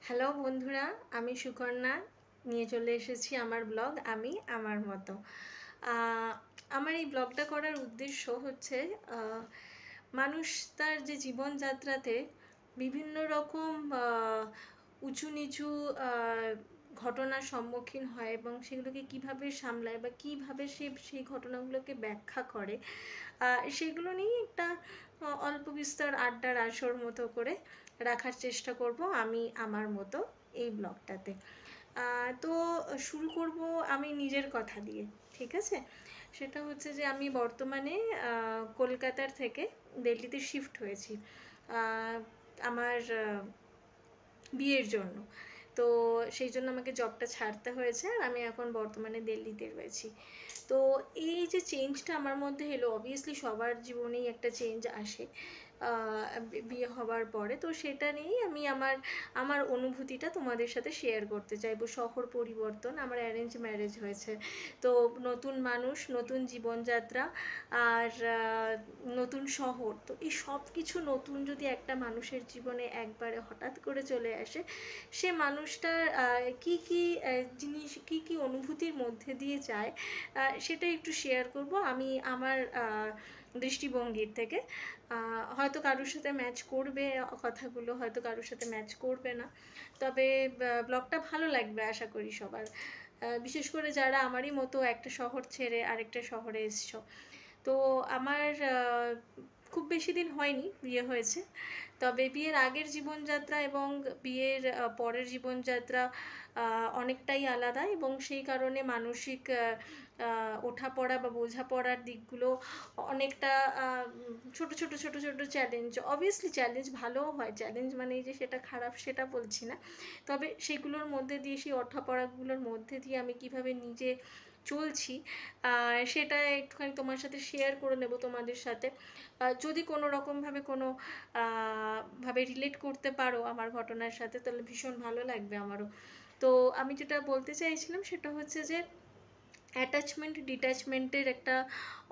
Hello বন্ধুরা, আমি সুকন্যা নিয়ে চলে এসেছি আমার ব্লগ আমি আমার মতো। আহ, আমার এই ব্লগটা করার উদ্দেশ্য হচ্ছে মানুষ তার যে জীবনযাত্রাতে বিভিন্ন রকম উঁচু নিচু ঘটনার সম্মুখীন হয় এবং সেগুলোকে কিভাবে সামলায় বা কিভাবে সে সেই ঘটনাগুলোকে ব্যাখ্যা করে, সেগুলো নিয়ে একটা অল্প বিস্তর আড্ডার আসর মতো করে রাখার চেষ্টা করব আমি আমার মতো এই ব্লগটাতে। তো শুরু করব আমি নিজের কথা দিয়ে, ঠিক আছে? সেটা হচ্ছে যে আমি বর্তমানে কলকাতার থেকে দিল্লিতে শিফট হয়েছি আহ, আমার বিয়ের জন্য। তো সেই জন্য আমাকে জবটা ছাড়তে হয়েছে আর আমি এখন বর্তমানে দিল্লিতে রয়েছি। তো এই যে চেঞ্জটা আমার মধ্যে এলো, অবভিয়াসলি সবার জীবনেই একটা চেঞ্জ আসে বিয়ে হবার পরে। তো সেটা নিয়েই আমি আমার আমার অনুভূতিটা তোমাদের সাথে শেয়ার করতে চাইবো। শহর পরিবর্তন, আমার অ্যারেঞ্জ ম্যারেজ হয়েছে, তো নতুন মানুষ, নতুন জীবনযাত্রা, আর নতুন শহর। তো এই সব কিছু নতুন যদি একটা মানুষের জীবনে একবারে হঠাৎ করে চলে আসে, সে মানুষটার কি কি জিনিস, কি কি অনুভূতির মধ্যে দিয়ে যায়, সেটা একটু শেয়ার করব আমি আমার দৃষ্টিভঙ্গির থেকে। হয়তো কারোর সাথে ম্যাচ করবে কথাগুলো, হয়তো কারোর সাথে ম্যাচ করবে না, তবে ব্লগটা ভালো লাগবে আশা করি সবার, বিশেষ করে যারা আমারই মতো একটা শহর ছেড়ে আরেকটা শহরে এসছো। তো আমার খুব বেশি দিন হয়নি বিয়ে হয়েছে, তবে বিয়ের আগের জীবনযাত্রা এবং বিয়ের পরের জীবনযাত্রা অনেকটাই আলাদা, এবং সেই কারণে মানসিক ওঠাপড়া বা বোঝাপড়ার দিকগুলো অনেকটা ছোট ছোট ছোট ছোট চ্যালেঞ্জ। অবভিয়াসলি চ্যালেঞ্জ ভালোও হয়, চ্যালেঞ্জ মানেই যে সেটা খারাপ সেটা বলছি না, তবে সেগুলোর মধ্যে দিয়ে, সেই ওঠাপড়াগুলোর মধ্যে দিয়ে আমি কিভাবে নিজে চলছি সেটা একটুখানি তোমার সাথে শেয়ার করে নেব তোমাদের সাথে। যদি কোনো রকমভাবে কোনো ভাবে রিলেট করতে পারো আমার ঘটনার সাথে, তাহলে ভীষণ ভালো লাগবে আমারও। তো আমি যেটা বলতে চাইছিলাম সেটা হচ্ছে যে অ্যাটাচমেন্ট ডিট্যাচমেন্টের একটা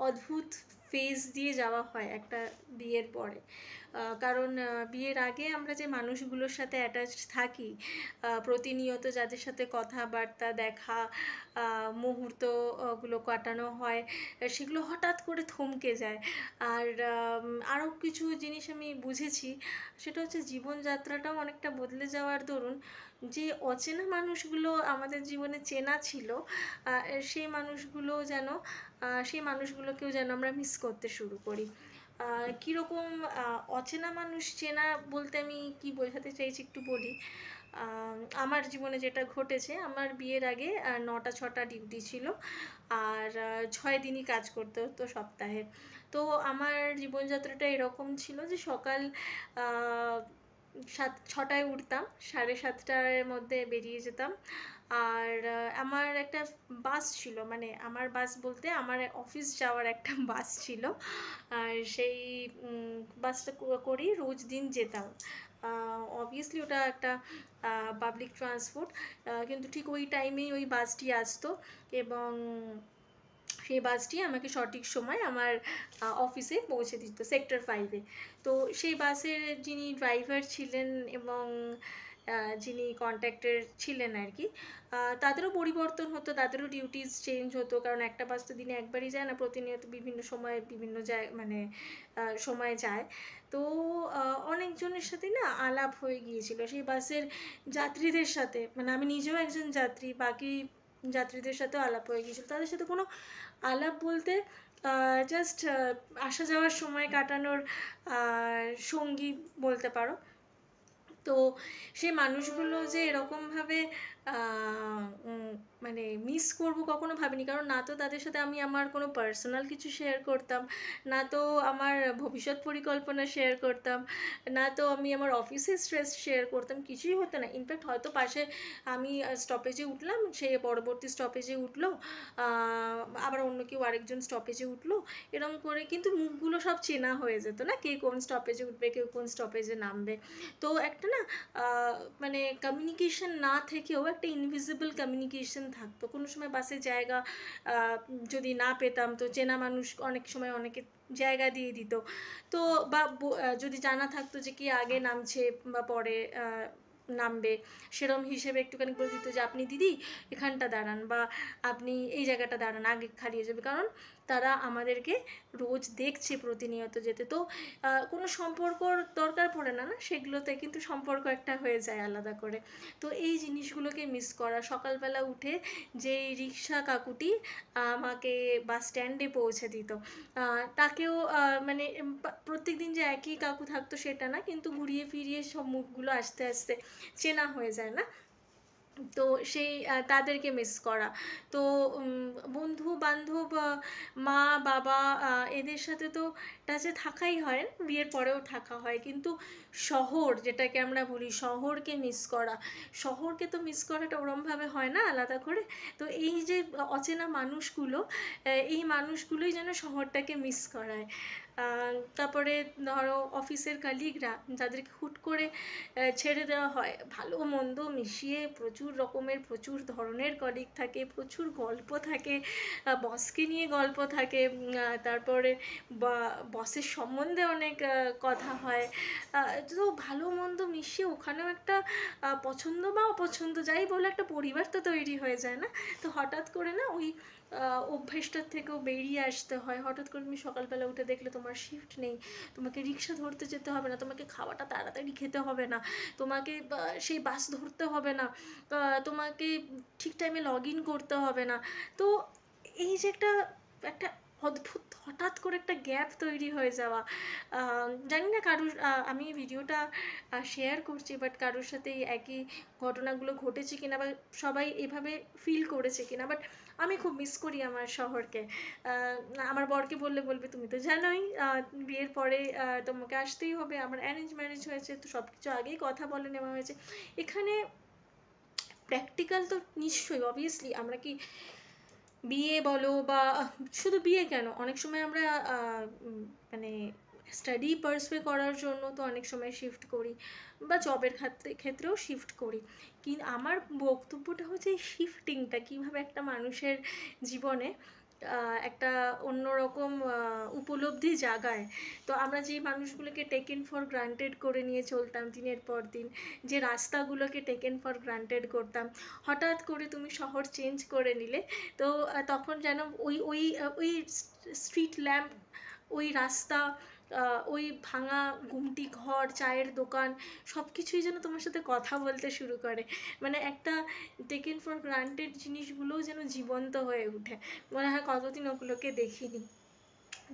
অদ্ভুত ফেজ দিয়ে যাওয়া হয় একটা বিয়ের পরে। কারণ বিয়ের আগে আমরা যে মানুষগুলোর সাথে অ্যাটাচড থাকি, প্রতিনিয়ত যাদের সাথে কথাবার্তা, দেখা, মুহূর্তগুলো কাটানো হয়, সেগুলো হঠাৎ করে থমকে যায়। আর আরও কিছু জিনিস আমি বুঝেছি, সেটা হচ্ছে জীবনযাত্রাটাও অনেকটা বদলে যাওয়ার দরুন যে অচেনা মানুষগুলো আমাদের জীবনে চেনা ছিল, সেই মানুষগুলো যেন, সেই মানুষগুলোকেও যেন আমরা মিস করতে শুরু করি। কীরকম অচেনা মানুষ চেনা বলতে আমি কি বোঝাতে চাইছি একটু বলি। আমার জীবনে যেটা ঘটেছে, আমার বিয়ের আগে 9টা 6টা ডিউটি ছিল, আর 6 দিনই কাজ করতে হতো সপ্তাহে। তো আমার জীবনযাত্রাটা এরকম ছিল যে সকাল 6টায় উঠতাম, 7:30টার মধ্যে বেরিয়ে যেতাম। আর আমার একটা বাস ছিল, মানে আমার বাস বলতে আমার অফিস যাওয়ার একটা বাস ছিল, আর সেই বাসটা করেই রোজ দিন যেতাম। অবভিয়াসলি ওটা একটা পাবলিক ট্রান্সপোর্ট, কিন্তু ঠিক ওই টাইমেই ওই বাসটি আসতো, এবং সেই বাসটি আমাকে সঠিক সময় আমার অফিসে পৌঁছে দিত সেক্টর 5-এ। তো সেই বাসের যিনি ড্রাইভার ছিলেন এবং যিনি কন্ট্রাক্টর ছিলেন আর কি, তাদেরও পরিবর্তন হতো, তাদেরও ডিউটিস চেঞ্জ হতো, কারণ একটা বাস তো দিনে একবারই যায় না, প্রতিনিয়ত বিভিন্ন সময় বিভিন্ন মানে সময় যায়। তো অনেকজনের সাথে না আলাপ হয়ে গিয়েছিল সেই বাসের যাত্রীদের সাথে, মানে আমি নিজেও একজন যাত্রী, বাকি যাত্রীদের সাথেও আলাপ হয়ে গিয়েছিল। তাদের সাথে কোনো আলাপ বলতে জাস্ট আসা যাওয়ার সময় কাটানোর সঙ্গী বলতে পারো। তো সেই মানুষগুলো যে এরকমভাবে মানে মিস করব কখনো ভাবিনি, কারণ না তো তাদের সাথে আমি আমার কোনো পার্সোনাল কিছু শেয়ার করতাম, না তো আমার ভবিষ্যৎ পরিকল্পনা শেয়ার করতাম, না তো আমি আমার অফিসের স্ট্রেস শেয়ার করতাম, কিছুই হতো না। ইনফ্যাক্ট হয়তো পাশে আমি স্টপেজে উঠলাম, সে পরবর্তী স্টপেজে উঠলো, আবার অন্য কেউ আরেকজন স্টপেজে উঠলো, এরকম করে কিন্তু মুখগুলো সব চেনা হয়ে যেত না, কে কোন স্টপেজে উঠবে, কেউ কোন স্টপেজে নামবে। তো একটা না মানে কমিউনিকেশন না থেকেও একটা ইনভিজিবল কমিউনিকেশন থাকতো। কোনো সময় বাসে জায়গা যদি না পেতাম, তো চেনা মানুষ অনেক সময় অনেকে জায়গা দিয়ে দিত। তো বা যদি জানা থাকতো যে কি আগে নামছে বা পরে, নামবে, সেরম হিসেবে একটুখানি বলে দিত যে আপনি দিদি এখানটা দাঁড়ান, বা আপনি এই জায়গাটা দাঁড়ান, আগে খালি হয়ে যাবে। কারণ তারা আমাদেরকে রোজ দেখছে প্রতিনিয়ত যেতে, তো কোনো সম্পর্কর দরকার পড়ে না, না সেগুলোতে, কিন্তু সম্পর্ক একটা হয়ে যায় আলাদা করে। তো এই জিনিসগুলোকে মিস করা, সকালবেলা উঠে যে রিক্সা কাকুটি আমাকে বাস স্ট্যান্ডে পৌঁছে দিত, তাকেও মানে প্রত্যেক দিন যে একই কাকু থাকতো সেটা না, কিন্তু ঘুরিয়ে ফিরিয়ে সব মুখগুলো আস্তে আস্তে চেনা হয়ে যায় না, তো সেই তাদেরকে মিস করা। তো বন্ধু বান্ধব, মা বাবা, এদের সাথে তো টাচে থাকাই হয়, বিয়ের পরেও থাকা হয়, কিন্তু শহর যেটাকে আমরা বলি, শহরকে মিস করা, শহরকে তো মিস করাটা ওরমভাবে হয় না আলাদা করে। তো এই যে অচেনা মানুষগুলো, এই মানুষগুলোই যেন শহরটাকে মিস করায়। তারপরে ধরো অফিসের কালিগরা যাদেরকে হুট করে ছেড়ে দেওয়া হয়, ভালো মন্দ মিশিয়ে প্রচুর রকমের প্রচুর ধরনের কলিগ থাকে, প্রচুর গল্প থাকে, বসকে নিয়ে গল্প থাকে, তারপরে বসের সম্বন্ধে অনেক কথা হয়, তো ভালো মন্দ মিশিয়ে ওখানেও একটা পছন্দ বা অপছন্দ যাই বলে একটা পরিবার তো তৈরি হয়ে যায় না। তো হঠাৎ করে না ওই অভ্যেসটার থেকেও বেরিয়ে আসতে হয়। হঠাৎ করে তুমি সকালবেলা উঠে দেখলে তোমার শিফট নেই, তোমাকে রিক্সা ধরতে যেতে হবে না, তোমাকে খাওয়াটা তাড়াতাড়ি খেতে হবে না, তোমাকে সেই বাস ধরতে হবে না, তোমাকে ঠিক টাইমে লগ ইন করতে হবে না। তো এই যে একটা একটা অদ্ভুত হঠাৎ করে একটা গ্যাপ তৈরি হয়ে যাওয়া, জানি না কারুর, আমি ভিডিওটা শেয়ার করছি, বাট কারোর সাথে এই একই ঘটনাগুলো ঘটেছে কিনা, বা সবাই এভাবে ফিল করেছে কিনা, বাট আমি খুব মিস করি আমার শহরকে। আমার বরকে বললে বলবে তুমি তো জানোই বিয়ের পরে তোমাকে আসতেই হবে, আমার অ্যারেঞ্জ ম্যারেজ হয়েছে, তো সব কিছু আগেই কথা বলে নেওয়া হয়েছে। এখানে প্র্যাকটিক্যাল তো নিশ্চয়ই অবভিয়াসলি, আমরা কি বিয়ে বলো বা শুধু বিয়ে কেন, অনেক সময় আমরা মানে স্টাডি পার্সুয়ে করার জন্য তো অনেক সময় শিফট করি, বা জবের ক্ষেত্রেও শিফট করি। কিন্তু আমার বক্তব্যটা হচ্ছে এই শিফটিংটা কীভাবে একটা মানুষের জীবনে একটা অন্যরকম উপলব্ধি জাগায়। তো আমরা যে মানুষগুলোকে টেকেন ফর গ্রান্টেড করে নিয়ে চলতাম দিনের পর দিন, যে রাস্তাগুলোকে টেকেন ফর গ্রান্টেড করতাম, হঠাৎ করে তুমি শহর চেঞ্জ করে নিলে, তো তখন যেন ওই ওই ওই স্ট্রিট ল্যাম্প, ওই রাস্তা, ওই ভাঙা গুমটি ঘর, চায়ের দোকান, সব কিছুই যেন তোমার সাথে কথা বলতে শুরু করে। মানে একটা টেকেন ফর গ্রান্টেড জিনিসগুলোও যেন জীবন্ত হয়ে ওঠে, মনে হয় কতদিন ওগুলোকে দেখিনি।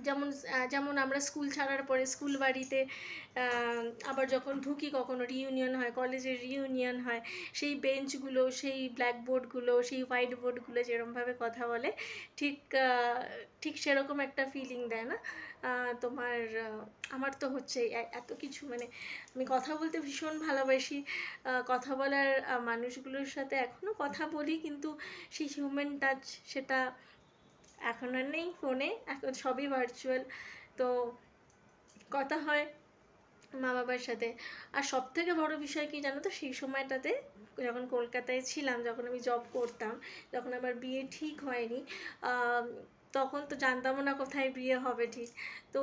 যেমন যেমন আমরা স্কুল ছাড়ার পরে স্কুল বাড়িতে আবার যখন ঢুকি, কখনো রিইউনিয়ন হয়, কলেজের রিইউনিয়ন হয়, সেই বেঞ্চগুলো, সেই ব্ল্যাকবোর্ডগুলো, সেই হোয়াইট বোর্ডগুলো যেরমভাবে কথা বলে, ঠিক ঠিক সেরকম একটা ফিলিং দেয় না তোমার? আমার তো হচ্ছে এত কিছু, মানে আমি কথা বলতে ভীষণ ভালোবাসি, কথা বলার মানুষগুলোর সাথে এখনও কথা বলি, কিন্তু সেই হিউম্যান টাচ সেটা এখন আর নেই ফোনে, এখন সবই ভার্চুয়াল। তো কথা হয় মা বাবার সাথে। আর সব থেকে বড় বিষয় কি জানো তো, সেই সময়টাতে যখন কলকাতায় ছিলাম, যখন আমি জব করতাম, যখন আমার বিয়ে ঠিক হয়নি, তখন তো জানতামও না কোথায় বিয়ে হবে ঠিক। তো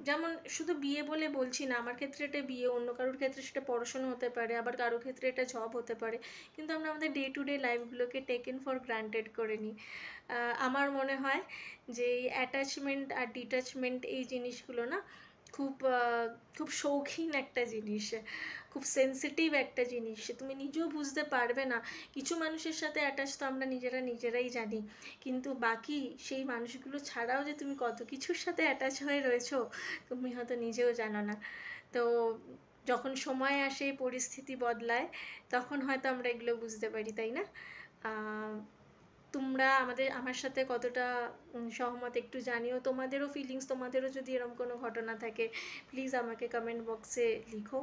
যেমন শুধু বিয়ে বলে বলছি না, আমার ক্ষেত্রে এটা বিয়ে, অন্য কারোর ক্ষেত্রে সেটা পড়াশোনা হতে পারে, আবার কারোর ক্ষেত্রে এটা জব হতে পারে, কিন্তু আমরা আমাদের ডে টু ডে লাইফগুলোকে টেকেন ফর গ্রান্টেড করে নিই। আমার মনে হয় যে এই অ্যাটাচমেন্ট আর ডিট্যাচমেন্ট এই জিনিসগুলো না খুব খুব শৌখিন একটা জিনিস, খুব সেন্সিটিভ একটা জিনিস, তুমি নিজেও বুঝতে পারবে না। কিছু মানুষের সাথে অ্যাটাচ তো আমরা নিজেরাই জানি, কিন্তু বাকি সেই মানুষগুলো ছাড়াও যে তুমি কত কিছুর সাথে অ্যাটাচ হয়ে রয়েছো, তুমি হয়তো নিজেও জানো না। তো যখন সময় আসে, পরিস্থিতি বদলায়, তখন হয়তো আমরা এগুলো বুঝতে পারি, তাই না? তোমরা আমার সাথে কতটা সহমত একটু জানিও, তোমাদেরও ফিলিংস, তোমাদেরও যদি এরকম কোনো ঘটনা থাকে প্লিজ আমাকে কমেন্ট বক্সে লিখো।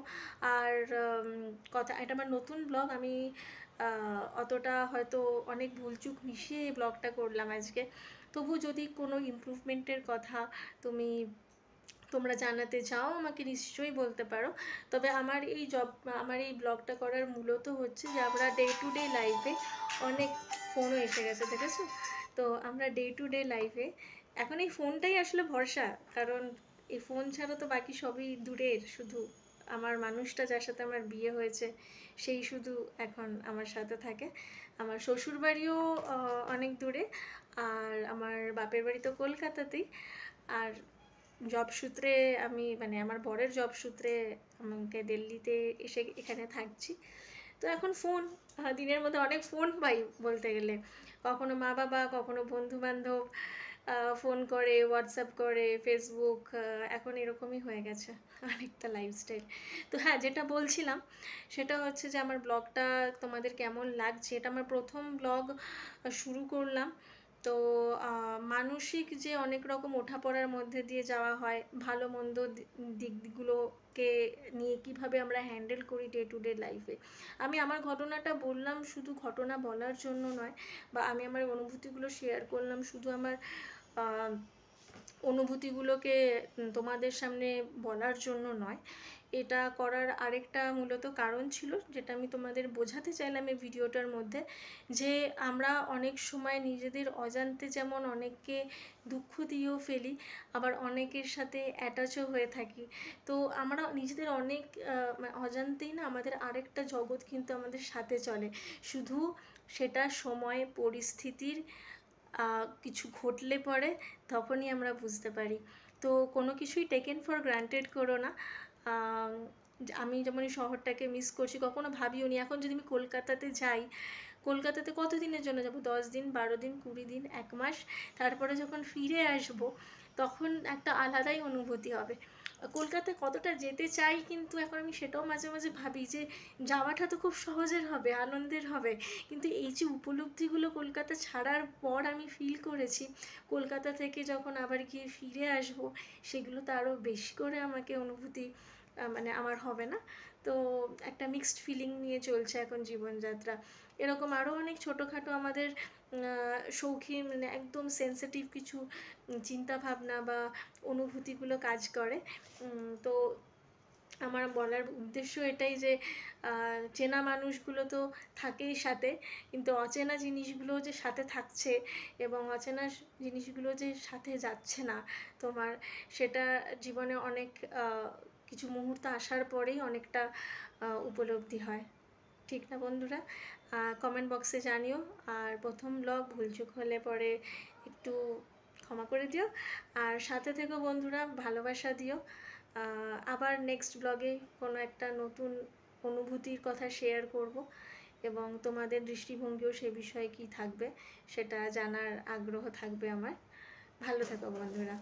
আর কথা, এটা আমার নতুন ব্লগ, আমি অতটা হয়তো অনেক ভুলচুক মিশিয়ে এই ব্লগটা করলাম আজকে, তবু যদি কোনো ইমপ্রুভমেন্টের কথা তোমরা জানাতে চাও আমাকে নিশ্চয়ই বলতে পারো। তবে আমার এই ব্লগটা করার মূলত হচ্ছে যে আমরা ডে টু ডে লাইফে, অনেক ফোনও এসে গেছে দেখেছো, তো আমরা ডে টু ডে লাইফে এখন এই ফোনটাই আসলে ভরসা, কারণ এই ফোন ছাড়া তো বাকি সবই দূরের, শুধু আমার মানুষটা যার সাথে আমার বিয়ে হয়েছে সেই শুধু এখন আমার সাথে থাকে। আমার শ্বশুর বাড়িও অনেক দূরে, আর আমার বাপের বাড়ি তো কলকাতাতেই। আর জব সূত্রে আমি মানে আমার বরের জব সূত্রে আমাকে দিল্লিতে এসে এখানে থাকছি। তো এখন ফোন, দিনের মধ্যে অনেক ফোন পাই বলতে গেলে। কখনো মা বাবা, কখনো বন্ধু বান্ধব ফোন করে, হোয়াটসঅ্যাপ করে, ফেসবুক, এখন এরকমই হয়ে গেছে অনেকটা লাইফস্টাইল। তো হ্যাঁ, যেটা বলছিলাম সেটা হচ্ছে যে আমার ব্লগটা তোমাদের কেমন লাগছে। এটা আমার প্রথম ব্লগ শুরু করলাম। তো মানসিক যে অনেক রকম ওঠাপড়ার মধ্যে দিয়ে যাওয়া হয়, ভালো মন্দ দিকগুলোকে নিয়ে কিভাবে আমরা হ্যান্ডেল করি ডে টু ডে লাইফে। আমি আমার ঘটনাটা বললাম শুধু ঘটনা বলার জন্য নয়, বা আমি আমার অনুভূতিগুলো শেয়ার করলাম শুধু আমার অনুভূতিগুলোকে তোমাদের সামনে বলার জন্য নয়। এটা করার আরেকটা মূলত কারণ ছিল, যেটা আমি তোমাদের বোঝাতে চাইলাম এই ভিডিওটার মধ্যে, যে আমরা অনেক সময় নিজেদের অজান্তে যেমন অনেককে দুঃখ দিয়েও ফেলি, আবার অনেকের সাথে অ্যাটাচও হয়ে থাকি। তো আমরা নিজেদের অনেক অজান্তেই না আমাদের আরেকটা জগৎ কিন্তু আমাদের সাথে চলে, শুধু সেটা সময় পরিস্থিতির কিছু ঘটলে পরে তখনই আমরা বুঝতে পারি। তো কোনো কিছুই টেকেন ফর গ্রান্টেড করো না। আমি যেমন এই শহরটাকে মিস করছি, কখনো ভাবিও নি এখন যদি আমি কলকাতাতে যাই, কলকাতাতে কতদিনের জন্য যাব, 10 দিন, 12 দিন, 20 দিন, 1 মাস, তারপরে যখন ফিরে আসব তখন একটা আলাদাই অনুভূতি হবে। কলকাতায় কতটা যেতে চাই, কিন্তু এখন আমি সেটাও মাঝে মাঝে ভাবি যে যাওয়াটা তো খুব সহজের হবে, আনন্দের হবে, কিন্তু এই যে উপলব্ধিগুলো কলকাতা ছাড়ার পর আমি ফিল করেছি, কলকাতা থেকে যখন আবার গিয়ে ফিরে আসব সেগুলো তো আরও বেশি করে আমাকে অনুভূতি মানে আমার হবে না। তো একটা মিক্সড ফিলিং নিয়ে চলছে এখন জীবনযাত্রা। এরকম আরও অনেক ছোটোখাটো আমাদের শৌখিন মানে একদম সেন্সিটিভ কিছু চিন্তা ভাবনা বা অনুভূতিগুলো কাজ করে। তো আমার বলার উদ্দেশ্য এটাই যে চেনা মানুষগুলো তো থাকেই সাথে, কিন্তু অচেনা জিনিসগুলো যে সাথে থাকছে এবং অচেনা জিনিসগুলো যে সাথে যাচ্ছে না তোমার, সেটা জীবনে অনেক কিছু মুহূর্ত আসার পরেই অনেকটা উপলব্ধি হয়। ঠিক না বন্ধুরা? কমেন্ট বক্সে জানিও। আর প্রথম ব্লগ ভুলচুক হলে পরে একটু ক্ষমা করে দিও। আর সাথে থেকো বন্ধুরা, ভালোবাসা দিও। আবার নেক্সট ব্লগে কোনো একটা নতুন অনুভূতির কথা শেয়ার করব, এবং তোমাদের দৃষ্টিভঙ্গিও সে বিষয়ে কী থাকবে সেটা জানার আগ্রহ থাকবে আমার। ভালো থেকো বন্ধুরা।